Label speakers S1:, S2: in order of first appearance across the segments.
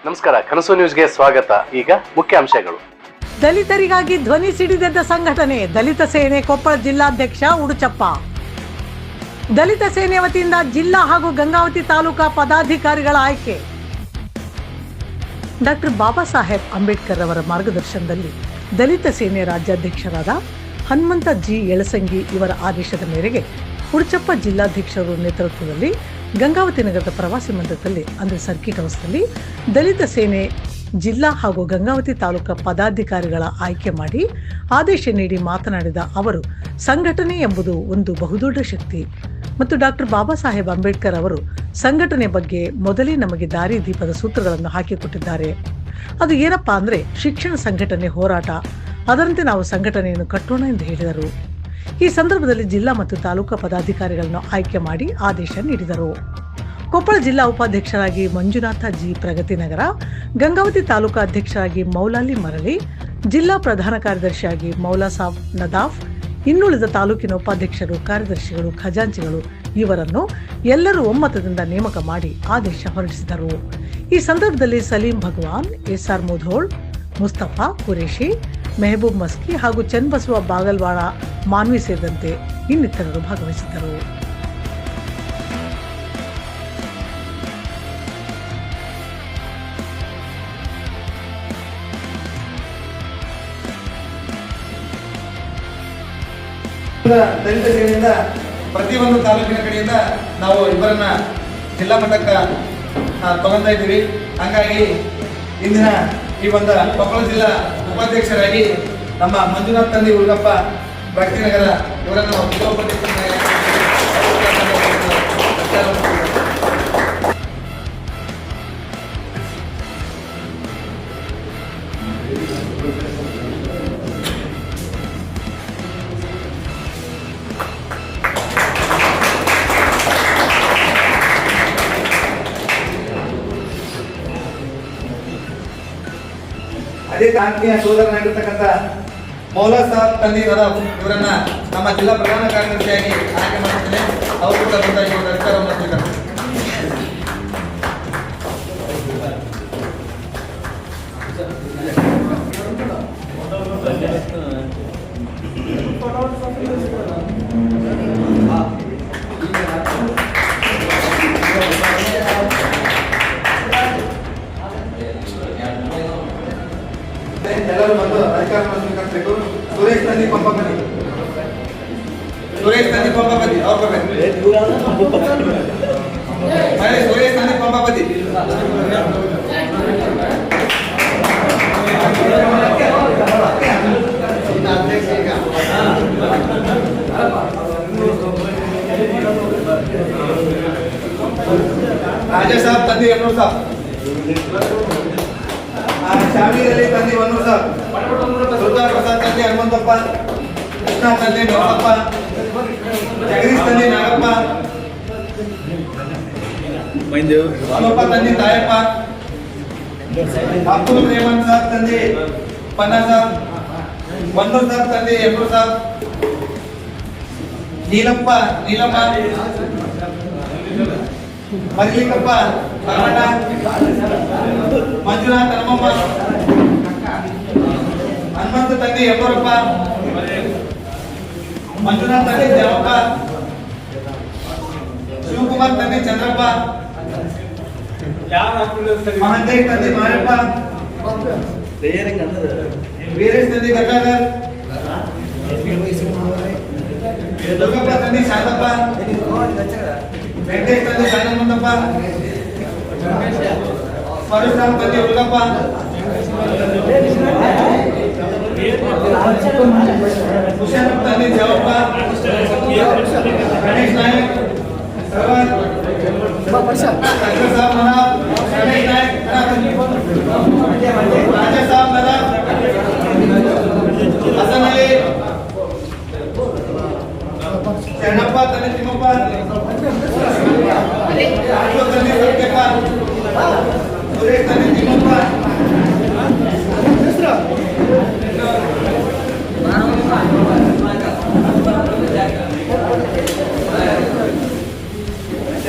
S1: ನಮಸ್ಕಾರ, ಕನಸು ನ್ಯೂಸ್ಗೆ ಸ್ವಾಗತ. ಈಗ ಮುಖ್ಯಾಂಶಗಳು.
S2: ದಲಿತರಿಗಾಗಿ ಧ್ವನಿ ಸಿಡಿದೆದ್ದ ಸಂಘಟನೆ ದಲಿತ ಸೇನೆ ಕೊಪ್ಪಳ ಜಿಲ್ಲಾಧ್ಯಕ್ಷ ಉಡುಚಪ್ಪ. ದಲಿತ ಸೇನೆ ವತಿಯಿಂದ ಜಿಲ್ಲಾ ಹಾಗೂ ಗಂಗಾವತಿ ತಾಲೂಕಾ ಪದಾಧಿಕಾರಿಗಳ ಆಯ್ಕೆ. ಡಾಕ್ಟರ್ ಬಾಬಾ ಸಾಹೇಬ್ ಅಂಬೇಡ್ಕರ್ ಅವರ ಮಾರ್ಗದರ್ಶನದಲ್ಲಿ ದಲಿತ ಸೇನೆ ರಾಜ್ಯಾಧ್ಯಕ್ಷರಾದ ಹನುಮಂತ ಜಿ ಯಳಸಂಗಿ ಇವರ ಆದೇಶದ ಮೇರೆಗೆ ಉಡುಚಪ್ಪ ಜಿಲ್ಲಾಧ್ಯಕ್ಷರ ನೇತೃತ್ವದಲ್ಲಿ ಗಂಗಾವತಿ ನಗರದ ಪ್ರವಾಸಿ ಮಂದಿರದಲ್ಲಿ ಅಂದರೆ ಸರ್ಕಿಟ್ ಹೌಸ್ನಲ್ಲಿ ದಲಿತ ಸೇನೆ ಜಿಲ್ಲಾ ಹಾಗೂ ಗಂಗಾವತಿ ತಾಲೂಕಾ ಪದಾಧಿಕಾರಿಗಳ ಆಯ್ಕೆ ಮಾಡಿ ಆದೇಶ ನೀಡಿ ಮಾತನಾಡಿದ ಅವರು, ಸಂಘಟನೆ ಎಂಬುದು ಒಂದು ಬಹುದೊಡ್ಡ ಶಕ್ತಿ ಮತ್ತು ಡಾಕ್ಟರ್ ಬಾಬಾ ಸಾಹೇಬ್ ಅಂಬೇಡ್ಕರ್ ಅವರು ಸಂಘಟನೆ ಬಗ್ಗೆ ಮೊದಲೇ ನಮಗೆ ದಾರಿ ದೀಪದ ಸೂತ್ರಗಳನ್ನು ಹಾಕಿಕೊಟ್ಟಿದ್ದಾರೆ. ಅದು ಏನಪ್ಪಾ ಅಂದ್ರೆ ಶಿಕ್ಷಣ ಸಂಘಟನೆ ಹೋರಾಟ, ಅದರಂತೆ ನಾವು ಸಂಘಟನೆಯನ್ನು ಕಟ್ಟೋಣ ಎಂದು ಹೇಳಿದರು. ಈ ಸಂದರ್ಭದಲ್ಲಿ ಜಿಲ್ಲಾ ಮತ್ತು ತಾಲೂಕಾ ಪದಾಧಿಕಾರಿಗಳನ್ನು ಆಯ್ಕೆ ಮಾಡಿ ಆದೇಶ ನೀಡಿದರು. ಕೊಪ್ಪಳ ಜಿಲ್ಲಾ ಉಪಾಧ್ಯಕ್ಷರಾಗಿ ಮಂಜುನಾಥ ಜಿ ಪ್ರಗತಿನಗರ, ಗಂಗಾವತಿ ತಾಲೂಕಾ ಅಧ್ಯಕ್ಷರಾಗಿ ಮೌಲಾಲಿ ಮರಳಿ, ಜಿಲ್ಲಾ ಪ್ರಧಾನ ಕಾರ್ಯದರ್ಶಿಯಾಗಿ ಮೌಲಾ ಸಾಬ್ ನದಾಫ್, ಇನ್ನುಳಿದ ತಾಲೂಕಿನ ಉಪಾಧ್ಯಕ್ಷರು, ಕಾರ್ಯದರ್ಶಿಗಳು, ಖಜಾಂಚಿಗಳು ಇವರನ್ನು ಎಲ್ಲರೂ ಒಮ್ಮತದಿಂದ ನೇಮಕ ಮಾಡಿ ಆದೇಶ ಹೊರಡಿಸಿದರು. ಈ ಸಂದರ್ಭದಲ್ಲಿ ಸಲೀಂ ಭಗವಾನ್, ಎಸ್ಆರ್ ಮುಧೋಳ್, ಮುಸ್ತಫಾ ಕುರೇಶಿ, ಮೆಹಬೂಬ್ ಮಸ್ಕಿ ಹಾಗೂ ಚನ್ನಬಸವ ಬಾಗಲ್ವಾಡ ಮಾನ್ವಿ ಸೇರಿದಂತೆ ಇನ್ನಿತರರು ಭಾಗವಹಿಸಿದ್ದರು.
S3: ದಲಿತ ಸೇನೆಯಿಂದ ಪ್ರತಿಯೊಂದು ತಾಲೂಕಿನ ಕಡೆಯಿಂದ ನಾವು ಇಬ್ಬರನ್ನ ಜಿಲ್ಲಾ ಮಟ್ಟಕ್ಕೆ ತಗೊಂತಾ ಇದ್ದೀವಿ. ಹಂಗಾಗಿ ಇಂದಿನ ಈ ಒಂದು ಕೊಪ್ಪಳ ಜಿಲ್ಲಾ ಉಪಾಧ್ಯಕ್ಷರಾಗಿ ನಮ್ಮ ಮಂಜುನಾಥ್ ತಂದಿ ಉಡುಗಪ್ಪ ಭಕ್ತಿನಗರ ಇವರನ್ನು ಅದೇ ಆತ್ಮೀಯ ಸೋದರನಾಗಿರ್ತಕ್ಕಂಥ ಮೌಲಾ ಸಾಬ್ ತಂದಿ ನದಾಫ್ ಇವರನ್ನ ನಮ್ಮ ಜಿಲ್ಲಾ ಪ್ರಧಾನ ಕಾರ್ಯದರ್ಶಿಯಾಗಿ ಆಯ್ಕೆ ಮಾಡುತ್ತೇನೆ. ಅವರು ಕೂಡ ಬಂದ ಈ ಒಂದು ಅಧಿಕಾರವನ್ನು ಸ್ವೀಕರಿಸಿದ್ದಾರೆ. ಎಲ್ಲರೂ ಬಂದು ಅಧಿಕಾರವನ್ನು ಸ್ವೀಕರಿಸಬೇಕು. ಸುರೇಶ್ ತಂದಿ ಪಂಪಪತಿ, ಸುರೇಶ್ ತಂದಿ ಪಂಪಪತಿ ಅವ್ರು ಬರಬೇಕು. ಸುರೇಶ್ ತಂದಿ ಪಂಪಪತಿ, ರಾಜಾ ಸಾಬ್ ತಂದಿ ಎನ್ನೂರು ಸಾಬ್, ಶಾಮೀರಲ್ಲಿ ತಂದಿ ಒನ್ನೂರು ಸಾಬ್, ದುರ್ಗಾ ಪ್ರಸಾದ್ ತಂದಿ ಹನುಮಂತಪ್ಪ, ಕೃಷ್ಣ ತಂದಿ ನರಸಪ್ಪ, ಜಗದೀಶ್ ತಂದಿ ನಾಗಪ್ಪ, ಅಲ್ಲಪ್ಪ ತಂದಿ ತಾಯಪ್ಪ, ಅಬ್ದುಲ್ ರೇಮನ್ ಸಾಬ್ ತಂದಿ ಪನ್ನಾ ಸಾಬ್, ಒನ್ನೂರು ಸಾಬ್ ತಂದಿ ಎನ್ನೂರು ಸಾಬ್, ನೀಲಪ್ಪ ನೀಲಮ್ಮ, ಮರಿಲಿಂಗಪ್ಪ ಕರ್ಮಣ್ಣ, ಮಂಜುನಾಥ್ ಹನುಮಮ್ಮ, ಹನುಮಂತ ತಂದಿ ಯಪ್ಪರಪ್ಪ, ಮಂಜುನಾಥ್ ತಂದಿ ದೇವಪ್ಪ, ಶಿವಕುಮಾರ್ ತಂದಿ ಚಂದ್ರಪ್ಪ, ಮಹಂತೇಶ್ ತಂದಿ ಮಾರಪ್ಪ, ವೀರೇಶ್ ತಂದಿ ಗಂಗಾಧರ್, ದುರ್ಗಪ್ಪ ತಂದಿ ಶಾಂತಪ್ಪ, ವೆಂಕಟೇಶ್ ತಂದಿ ಶಾನಮಂತಪ್ಪ, ಪರಶುರಾಮ್ ತಂದಿ ಹುಡುಗಪ್ಪ, ಹುಷಾರ್ ತಂದಿ ದೇವಪ್ಪ, ಗಣೇಶ್ ನಾಯಕ್, ಸರ್ವರ್ ಸಾಬ್ ಮನಾಬ್, ಗಣೇಶ್ ನಾಯಕ್, ರಾಜಾ ಸಾಬ್ ನದಾಫ್, ಹಸನ್ ಅಲಿ, ಚನ್ನಪ್ಪ ತಂದಿ ತಿಮ್ಮಪ್ಪ, ರಾಜು ತಂದಿ ಸತ್ಯಪ್ಪ, ಸುರೇಶ್ ತಂದಿ ತಿಮ್ಮಪ್ಪ,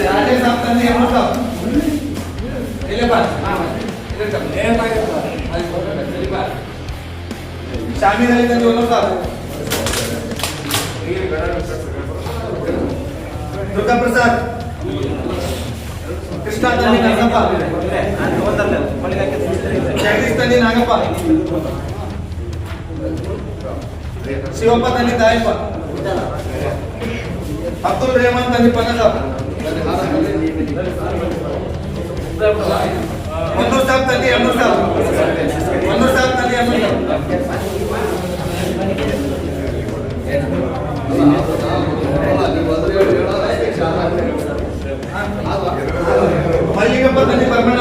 S3: ರಾಜೇಶ್ ಸಾಬ್ ತಂದಿ ಎಮ್ಮೂರು ಸಾಬ್, शामिल अली तंजी वल्लभ साहब, दुर्गा प्रसाद, कृष्णा तंजी नरसप्ಪ, जगदीश तंजी नागಪ್ಪ, ಶಿವಪ್ಪ ತನ್ನಿ ತಾಯಪ್ಪ, ಅಬ್ದುಲ್ ರೆಹಮಾನ್ ತನ್ನಿ ಪನ್ನದ, ಮನ್ನೂರ್ ಸಾಬ್ ತನ್ನಿ ಅಣ್ಣೂರ್ ಸಾಬ್, ಮನ್ನೂರ್ ಸಾಬ್ ತನ್ನಿ ಅಣ್ಣೂರ್ ಸಾಬ್, ಮಲ್ಲಿಗಪ್ಪ ತನ್ನಿ ಪರಮಣ್ಣ,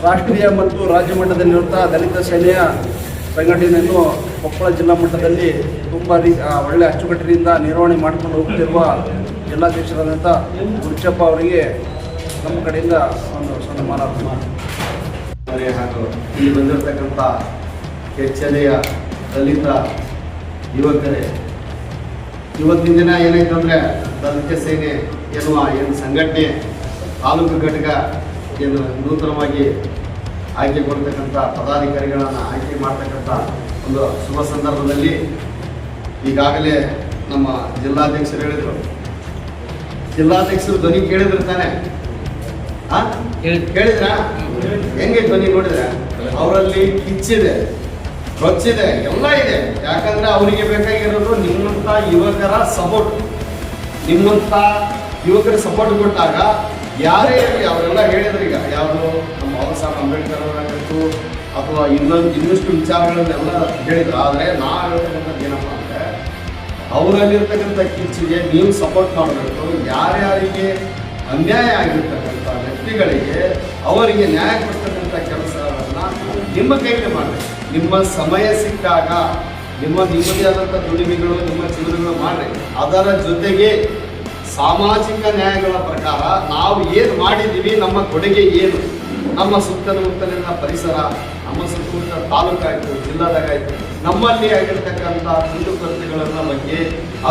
S4: ರಾಷ್ಟ್ರೀಯ ಮತ್ತು ರಾಜ್ಯ ಮಟ್ಟದಲ್ಲಿರುವಂಥ ದಲಿತ ಸೇನೆಯ ಸಂಘಟನೆಯನ್ನು ಕೊಪ್ಪಳ ಜಿಲ್ಲಾ ಮಟ್ಟದಲ್ಲಿ ತುಂಬ ಒಳ್ಳೆಯ ಅಚ್ಚುಕಟ್ಟಿನಿಂದ ನಿರ್ವಹಣೆ ಮಾಡಿಕೊಂಡು ಹೋಗ್ತಿರುವ ಜಿಲ್ಲಾಧ್ಯಕ್ಷರಾದಂಥ ಗುರುಚಪ್ಪ ಅವರಿಗೆ ನಮ್ಮ ಕಡೆಯಿಂದ ಒಂದು ಸನ್ಮಾನ
S5: ಹಾಗೂ ಇಲ್ಲಿ ಬಂದಿರತಕ್ಕಂಥ ಕೆಚ್ಚಲೆಯ ದಲಿತ ಯುವಕರೇ, ಇವತ್ತಿನ ದಿನ ಏನಾಯ್ತಂದರೆ ದಲಿತ ಸೇನೆ ಏನು ಸಂಘಟನೆ ತಾಲೂಕು ಘಟಕ ಏನು ನೂತನವಾಗಿ ಆಯ್ಕೆ ಕೊಡ್ತಕ್ಕಂಥ ಪದಾಧಿಕಾರಿಗಳನ್ನು ಆಯ್ಕೆ ಮಾಡ್ತಕ್ಕಂಥ ಒಂದು ಶುಭ ಸಂದರ್ಭದಲ್ಲಿ ಈಗಾಗಲೇ ನಮ್ಮ ಜಿಲ್ಲಾಧ್ಯಕ್ಷರು ಹೇಳಿದರು. ಜಿಲ್ಲಾಧ್ಯಕ್ಷರು ಧ್ವನಿ ಕೇಳಿದ್ರು ತಾನೆ? ಕೇಳಿದ್ರ? ಹೆಂಗೆ ಧ್ವನಿ ನೋಡಿದ್ರೆ ಅವರಲ್ಲಿ ಕಿಚ್ಚಿದೆ, ರೊಚ್ಚಿದೆ, ಎಲ್ಲ ಇದೆ. ಯಾಕಂದ್ರೆ ಅವರಿಗೆ ಬೇಕಾಗಿರೋದು ನಿಮ್ಮಂಥ ಯುವಕರ ಸಪೋರ್ಟ್. ನಿಮ್ಮಂಥ ಯುವಕರ ಸಪೋರ್ಟ್ ಕೊಟ್ಟಾಗ ಯಾರೇ ಇರಲಿ ಅವರೆಲ್ಲ ಹೇಳಿದ್ರು. ಈಗ ಯಾವುದು ನಮ್ಮ ಬಾಬಾ ಸಾಹೇಬ್ ಅಂಬೇಡ್ಕರ್ ಅವರಾಗಿತ್ತು ಅಥವಾ ಇನ್ನಷ್ಟು ವಿಚಾರಗಳನ್ನೆಲ್ಲ ಹೇಳಿದ್ರು. ಆದರೆ ನಾವು ಹೇಳ್ತಕ್ಕಂಥದ್ದು ಏನಪ್ಪ ಅಂದರೆ ಅವರಲ್ಲಿರ್ತಕ್ಕಂಥ ಕಿಚ್ಚಿಗೆ ನೀವು ಸಪೋರ್ಟ್ ಮಾಡಬೇಕು. ಯಾರ್ಯಾರಿಗೆ ಅನ್ಯಾಯ ಆಗಿರ್ತಕ್ಕಂಥ ವ್ಯಕ್ತಿಗಳಿಗೆ ಅವರಿಗೆ ನ್ಯಾಯ ಕೊಡ್ತಕ್ಕಂಥ ಕೆಲಸವನ್ನು ನಿಮ್ಮ ಕೈಗೆ ಮಾಡಬೇಕು. ನಿಮ್ಮ ಸಮಯ ಸಿಕ್ಕಾಗ ನಿಮ್ಮದೇ ಆದಂಥ ದುಡಿಮೆಗಳು, ನಿಮ್ಮ ಚಿಗುರುಗಳು ಮಾಡಿರಿ. ಅದರ ಜೊತೆಗೆ ಸಾಮಾಜಿಕ ನ್ಯಾಯಗಳ ಪ್ರಕಾರ ನಾವು ಏನು ಮಾಡಿದ್ದೀವಿ, ನಮ್ಮ ಕೊಡುಗೆ ಏನು, ನಮ್ಮ ಸುತ್ತಮುತ್ತಲಿನ ಪರಿಸರ, ನಮ್ಮ ಸುತ್ತಮುತ್ತ ತಾಲೂಕಾಯಿತು, ಜಿಲ್ಲಾದಾಗಾಯಿತು, ನಮ್ಮಲ್ಲಿ ಆಗಿರ್ತಕ್ಕಂಥ ಕುಂದುಕೊರತೆಗಳ ಬಗ್ಗೆ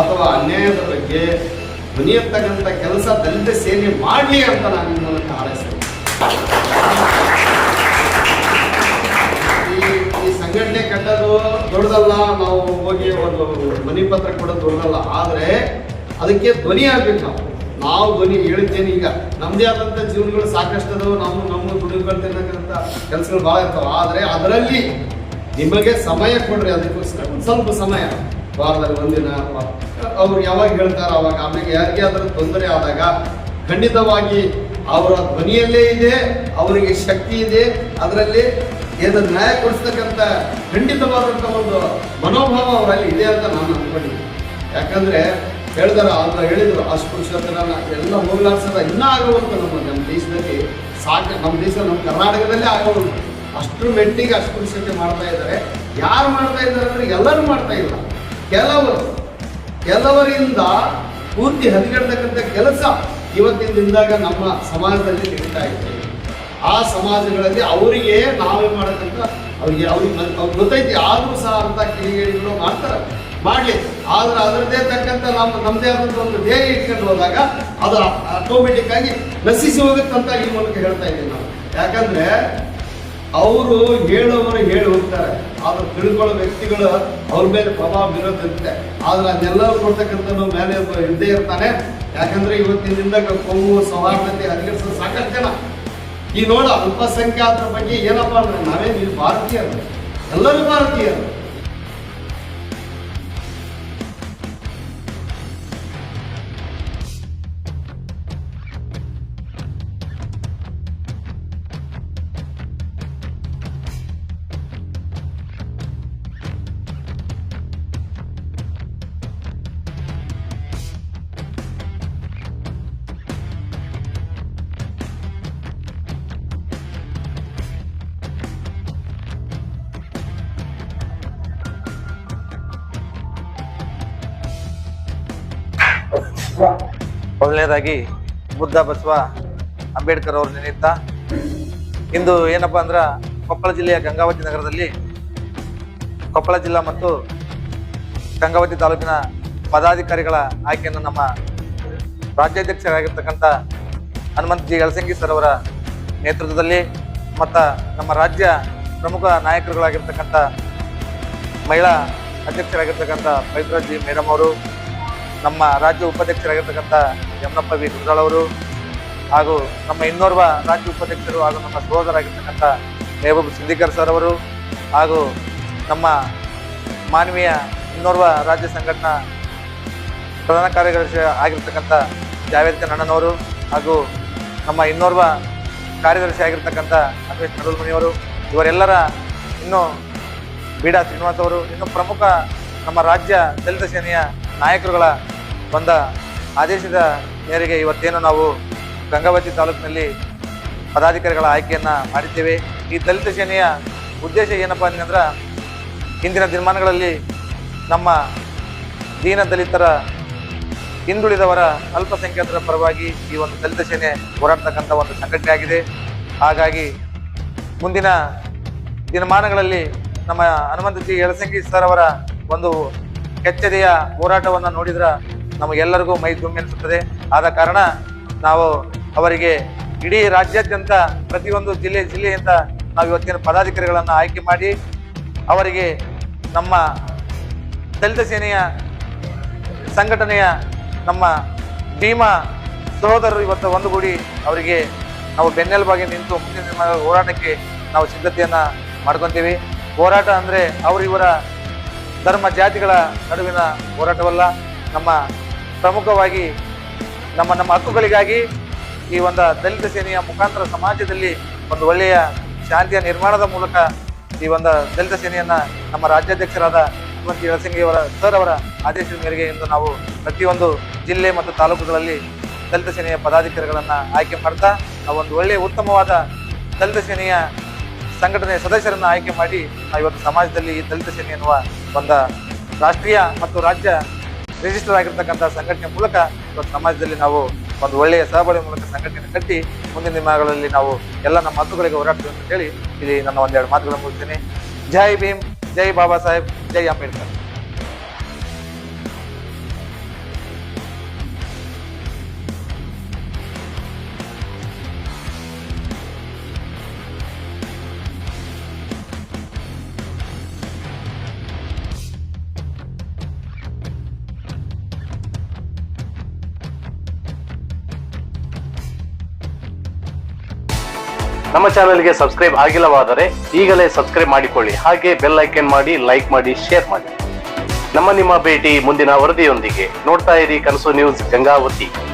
S5: ಅಥವಾ ಅನ್ಯಾಯದ ಬಗ್ಗೆ ಧ್ವನಿ ಎತ್ತಕ್ಕಂಥ ಕೆಲಸ ದಲಿತ ಸೇನೆ ಮಾಡಲಿ ಅಂತ ನಾನು ನಿಮ್ಮ ಮೂಲಕ ಹಾರೈಸ್ತೇನೆ. ಈ ಸಂಘಟನೆ ಕಟ್ಟೋದು ದೊಡ್ಡದಲ್ಲ, ನಾವು ಹೋಗಿ ಒಂದು ಮನಿ ಪತ್ರ ಕೊಡೋದು ದೊಡ್ಡದಲ್ಲ. ಆದರೆ ಅದಕ್ಕೆ ಧ್ವನಿ ಆಗ್ಬೇಕು. ನಾವು ಧ್ವನಿ ಹೇಳಿದ್ದೇನೆ. ಈಗ ನಮ್ಮದೇ ಆದಂಥ ಜೀವನಗಳು ಸಾಕಷ್ಟು ಅದಾವೆ, ನಮ್ಮ ದುಡಿಗಳು ತಿನ್ನಕ್ಕಂಥ ಕೆಲಸಗಳು ಭಾಳ ಇರ್ತಾವೆ. ಆದರೆ ಅದರಲ್ಲಿ ನಿಮಗೆ ಸಮಯ ಕೊಡ್ರಿ, ಅದಕ್ಕೋಸ್ಕರ ಸ್ವಲ್ಪ ಸಮಯ, ವಾರದಲ್ಲಿ ಒಂದಿನ ಅವ್ರು ಯಾವಾಗ ಹೇಳ್ತಾರೆ ಅವಾಗ. ಆಮೇಲೆ ಯಾರಿಗೆ ಅದರ ತೊಂದರೆ ಆದಾಗ ಖಂಡಿತವಾಗಿ ಅವರ ಧ್ವನಿಯಲ್ಲೇ ಇದೆ, ಅವರಿಗೆ ಶಕ್ತಿ ಇದೆ, ಅದರಲ್ಲಿ ಏನು ನ್ಯಾಯ ಕೊಡಿಸ್ತಕ್ಕಂಥ ಖಂಡಿತವಾದಂಥ ಒಂದು ಮನೋಭಾವ ಅವರಲ್ಲಿ ಇದೆ ಅಂತ ನಾನು ಅಂದ್ಕೊಂಡಿದ್ದೀನಿ. ಯಾಕಂದರೆ ಹೇಳಿದರು ಅಸ್ಪೃಶ್ಯತನ ಎಲ್ಲ ಹೋಗ್ಲಾಡ್ಸೋದ ಇನ್ನೂ ಆಗುವಂಥ ನಮ್ಮ ದೇಶದಲ್ಲಿ ನಮ್ಮ ದೇಶ ನಮ್ಮ ಕರ್ನಾಟಕದಲ್ಲೇ ಆಗುವಂಥ ಅಷ್ಟರ ಮೆಟ್ಟಿಗೆ ಅಸ್ಪೃಶ್ಯತೆ ಮಾಡ್ತಾ ಇದ್ದಾರೆ. ಯಾರು ಮಾಡ್ತಾ ಇದ್ದಾರೆ ಅಂದರೆ ಎಲ್ಲರೂ ಮಾಡ್ತಾ ಇಲ್ಲ, ಕೆಲವರಿಂದ ಪೂರ್ತಿ ಹದಿಗೆಡ್ತಕ್ಕಂಥ ಕೆಲಸ ಇವತ್ತಿನ ದಿನದಾಗ ನಮ್ಮ ಸಮಾಜದಲ್ಲಿ ನಡೀತಾ ಇದೆ. ಆ ಸಮಾಜಗಳಲ್ಲಿ ಅವರಿಗೆ ನಾವೇ ಮಾಡಕ್ಕಂತ ಅವ್ರಿಗೆ ಗೊತ್ತೈತಿ, ಆದರೂ ಸಹ ಅಂತ ಕಿಡಿಗೇಡಿಗಳು ಮಾಡ್ತಾರೆ, ಮಾಡಲಿ. ಆದ್ರೆ ಅದರದ್ದೇ ತಕ್ಕಂಥ ನಮ್ಮದೇ ಆದಂಥ ಒಂದು ಧ್ಯೇಯ ಇಟ್ಕೊಂಡು ಹೋದಾಗ ಅದು ಆಟೋಮೆಟಿಕ್ ಆಗಿ ನಶಿಸಿ ಹೋಗುತ್ತಂತ ಈ ಮೂಲಕ ಹೇಳ್ತಾ ಇದ್ದೀವಿ ನಾವು. ಯಾಕಂದ್ರೆ ಅವರು ಹೇಳಿ ಹೋಗ್ತಾರೆ, ಆದ್ರೆ ತಿಳ್ಕೊಳ್ಳೋ ವ್ಯಕ್ತಿಗಳು ಅವ್ರ ಮೇಲೆ ಪ್ರಭಾವ ಬೀರೋದಿರುತ್ತೆ. ಆದ್ರೆ ಅದನ್ನೆಲ್ಲರೂ ಕೊಡ್ತಕ್ಕಂಥ ಮೇಲೆ ಇದ್ದೇ ಇರ್ತಾನೆ. ಯಾಕಂದ್ರೆ ಇವತ್ತಿನಿಂದ ಕೊಮ್ಮು ಸೌಹಾರ್ದತೆ ಹರಿಗೆಡಿಸೋ ಸಾಕಷ್ಟು ಜನ ಈ ನೋಡ ಅಲ್ಪಸಂಖ್ಯಾತರ ಬಗ್ಗೆ ಏನಪ್ಪಾ ಅಂದ್ರೆ ನಾವೇನು ಭಾರತೀಯರು, ಎಲ್ಲರೂ ಭಾರತೀಯರು.
S6: ಮೊದಲನೇದಾಗಿ ಬುದ್ಧ ಬಸವ ಅಂಬೇಡ್ಕರ್ ಅವ್ರ ನಿಮಿತ್ತ ಇಂದು ಏನಪ್ಪಾ ಅಂದ್ರೆ ಕೊಪ್ಪಳ ಜಿಲ್ಲೆಯ ಗಂಗಾವತಿ ನಗರದಲ್ಲಿ ಕೊಪ್ಪಳ ಜಿಲ್ಲಾ ಮತ್ತು ಗಂಗಾವತಿ ತಾಲೂಕಿನ ಪದಾಧಿಕಾರಿಗಳ ಆಯ್ಕೆಯನ್ನು ನಮ್ಮ ರಾಜ್ಯಾಧ್ಯಕ್ಷರಾಗಿರ್ತಕ್ಕಂಥ ಹನುಮಂತ ಜಿ ಯಳಸಂಗಿ ಸರ್ ಅವರ ನೇತೃತ್ವದಲ್ಲಿ ಮತ್ತು ನಮ್ಮ ರಾಜ್ಯ ಪ್ರಮುಖ ನಾಯಕರುಗಳಾಗಿರ್ತಕ್ಕಂಥ ಮಹಿಳಾ ಅಧ್ಯಕ್ಷರಾಗಿರ್ತಕ್ಕಂಥ ಪವಿತ್ರ ಜಿ ಮೇಡಮ್ ಅವರು, ನಮ್ಮ ರಾಜ್ಯ ಉಪಾಧ್ಯಕ್ಷರಾಗಿರ್ತಕ್ಕಂಥ ಯಮನಪ್ಪ ವಿ ಗುರುಜಾಳ್ ಅವರು, ಹಾಗೂ ನಮ್ಮ ಇನ್ನೋರ್ವ ರಾಜ್ಯ ಉಪಾಧ್ಯಕ್ಷರು ಹಾಗೂ ನಮ್ಮ ಸಹೋದರಾಗಿರ್ತಕ್ಕಂಥ ಮೆಹಬೂಬ್ ಸಿದ್ದಿಕರ್ ಸರ್ ಅವರು, ಹಾಗೂ ನಮ್ಮ ಮಾನವೀಯ ಇನ್ನೋರ್ವ ರಾಜ್ಯ ಸಂಘಟನಾ ಪ್ರಧಾನ ಕಾರ್ಯದರ್ಶಿ ಆಗಿರ್ತಕ್ಕಂಥ ಜಾವೇದ್ ಅಣ್ಣನವರು, ಹಾಗೂ ನಮ್ಮ ಇನ್ನೋರ್ವ ಕಾರ್ಯದರ್ಶಿ ಆಗಿರ್ತಕ್ಕಂಥ ಅನ್ವೇಷ್ ನಡುಲ್ಮನಿಯವರು, ಇವರೆಲ್ಲರ ಇನ್ನು ಬೀಡಾ ಶ್ರೀನಿವಾಸ್ ಅವರು, ಇನ್ನು ಪ್ರಮುಖ ನಮ್ಮ ರಾಜ್ಯ ದಲಿತ ಸೇನೆಯ ನಾಯಕರುಗಳ ಒಂದು ಆದೇಶದ ಮೇರೆಗೆ ಇವತ್ತೇನು ನಾವು ಗಂಗಾವತಿ ತಾಲೂಕಿನಲ್ಲಿ ಪದಾಧಿಕಾರಿಗಳ ಆಯ್ಕೆಯನ್ನು ಮಾಡಿದ್ದೇವೆ. ಈ ದಲಿತ ಸೇನೆಯ ಉದ್ದೇಶ ಏನಪ್ಪ ಅಂತಂದ್ರೆ ಇಂದಿನ ದಿನಮಾನಗಳಲ್ಲಿ ನಮ್ಮ ದೀನ ದಲಿತರ, ಹಿಂದುಳಿದವರ, ಅಲ್ಪಸಂಖ್ಯಾತರ ಪರವಾಗಿ ಈ ಒಂದು ದಲಿತ ಸೇನೆ ಹೋರಾಡ್ತಕ್ಕಂಥ ಒಂದು ಸಂಘಟನೆ ಆಗಿದೆ. ಹಾಗಾಗಿ ಮುಂದಿನ ದಿನಮಾನಗಳಲ್ಲಿ ನಮ್ಮ ಹನುಮಂತ ಜಿ ಯಳಸಂಗಿ ಸರ್ ಅವರ ಒಂದು ಕೆಚ್ಚೆದೆಯ ಹೋರಾಟವನ್ನು ನೋಡಿದ್ರೆ ನಮಗೆಲ್ಲರಿಗೂ ಮೈ ದುಮ್ಮೆನಿಸುತ್ತದೆ. ಆದ ಕಾರಣ ನಾವು ಅವರಿಗೆ ಇಡೀ ರಾಜ್ಯಾದ್ಯಂತ ಪ್ರತಿಯೊಂದು ಜಿಲ್ಲೆಯಿಂದ ನಾವು ಇವತ್ತಿನ ಪದಾಧಿಕಾರಿಗಳನ್ನು ಆಯ್ಕೆ ಮಾಡಿ ಅವರಿಗೆ ನಮ್ಮ ದಲಿತ ಸೇನೆಯ ಸಂಘಟನೆಯ ನಮ್ಮ ಭೀಮಾ ಸಹೋದರರು ಇವತ್ತು ಒಂದುಗೂಡಿ ಅವರಿಗೆ ನಾವು ಬೆನ್ನೆಲುಬಾಗಿ ನಿಂತು ಮುಂದಿನ ಹೋರಾಟಕ್ಕೆ ನಾವು ಸಿದ್ಧತೆಯನ್ನು ಮಾಡ್ಕೊತೀವಿ. ಹೋರಾಟ ಅಂದರೆ ಇವರ ಧರ್ಮ ಜಾತಿಗಳ ನಡುವಿನ ಹೋರಾಟವಲ್ಲ, ನಮ್ಮ ಪ್ರಮುಖವಾಗಿ ನಮ್ಮ ಹಕ್ಕುಗಳಿಗಾಗಿ ಈ ಒಂದು ದಲಿತ ಸೇನೆಯ ಮುಖಾಂತರ ಸಮಾಜದಲ್ಲಿ ಒಂದು ಒಳ್ಳೆಯ ಶಾಂತಿಯ ನಿರ್ಮಾಣದ ಮೂಲಕ ಈ ಒಂದು ದಲಿತ ಸೇನೆಯನ್ನು ನಮ್ಮ ರಾಜ್ಯಾಧ್ಯಕ್ಷರಾದ ಹನುಮಂತ ಯಳಸಂಗಿ ಸರ್ ಅವರ ಆದೇಶದ ಮೇರೆಗೆ ಇಂದು ನಾವು ಪ್ರತಿಯೊಂದು ಜಿಲ್ಲೆ ಮತ್ತು ತಾಲೂಕುಗಳಲ್ಲಿ ದಲಿತ ಸೇನೆಯ ಪದಾಧಿಕಾರಿಗಳನ್ನು ಆಯ್ಕೆ ಮಾಡ್ತಾ ನಾವು ಒಂದು ಒಳ್ಳೆಯ ಉತ್ತಮವಾದ ದಲಿತ ಸೇನೆಯ ಸಂಘಟನೆಯ ಸದಸ್ಯರನ್ನು ಆಯ್ಕೆ ಮಾಡಿ ನಾವು ಇವತ್ತು ಸಮಾಜದಲ್ಲಿ ಈ ದಲಿತ ಸೇನೆ ಎನ್ನುವ ಒಂದು ರಾಷ್ಟ್ರೀಯ ಮತ್ತು ರಾಜ್ಯ ರಿಜಿಸ್ಟರ್ ಆಗಿರ್ತಕ್ಕಂಥ ಸಂಘಟನೆ ಮೂಲಕ ಇವತ್ತು ಸಮಾಜದಲ್ಲಿ ನಾವು ಒಂದು ಒಳ್ಳೆಯ ಸಹಬಾಳ್ವೆ ಮೂಲಕ ಸಂಘಟನೆ ಕಟ್ಟಿ ಮುಂದಿನ ದಿನಗಳಲ್ಲಿ ನಾವು ಎಲ್ಲ ನಮ್ಮ ಹಕ್ಕುಗಳಿಗೆ ಹೋರಾಡ್ತೀವಿ ಅಂತ ಹೇಳಿ ಇಲ್ಲಿ ನನ್ನ ಒಂದೆರಡು ಮಾತುಗಳನ್ನು ಮುಗಿಸ್ತೇನೆ. ಜೈ ಭೀಮ್, ಜೈ ಬಾಬಾ ಸಾಹೇಬ್, ಜೈ ಅಂಬೇಡ್ಕರ್.
S1: ನಮ್ಮ ಚಾನೆಲ್ಗೆ ಸಬ್ಸ್ಕ್ರೈಬ್ ಆಗಿಲ್ಲವಾದರೆ ಈಗಲೇ ಸಬ್ಸ್ಕ್ರೈಬ್ ಮಾಡಿಕೊಳ್ಳಿ. ಹಾಗೆ ಬೆಲ್ ಐಕನ್ ಮಾಡಿ, ಲೈಕ್ ಮಾಡಿ, ಶೇರ್ ಮಾಡಿ. ನಿಮ್ಮ ಭೇಟಿ ಮುಂದಿನ ವರದಿಯೊಂದಿಗೆ. ನೋಡ್ತಾ ಇರಿ ಕನಸು ನ್ಯೂಸ್ ಗಂಗಾವತಿ.